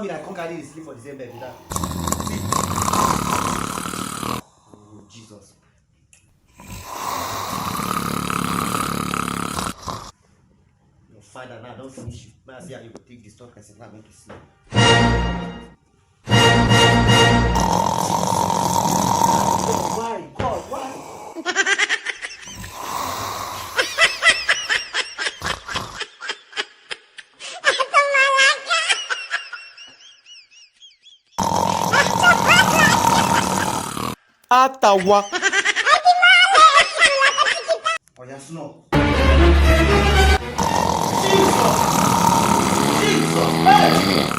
mean I can't carry the sleep for the same bed with that. See. Oh, Jesus. Your father now don't finish you. Now see how you go take this talk person now make you sleep. Why? God, why? Atawa. Oh, yeah, snow. Jesus! Jesus! Hey!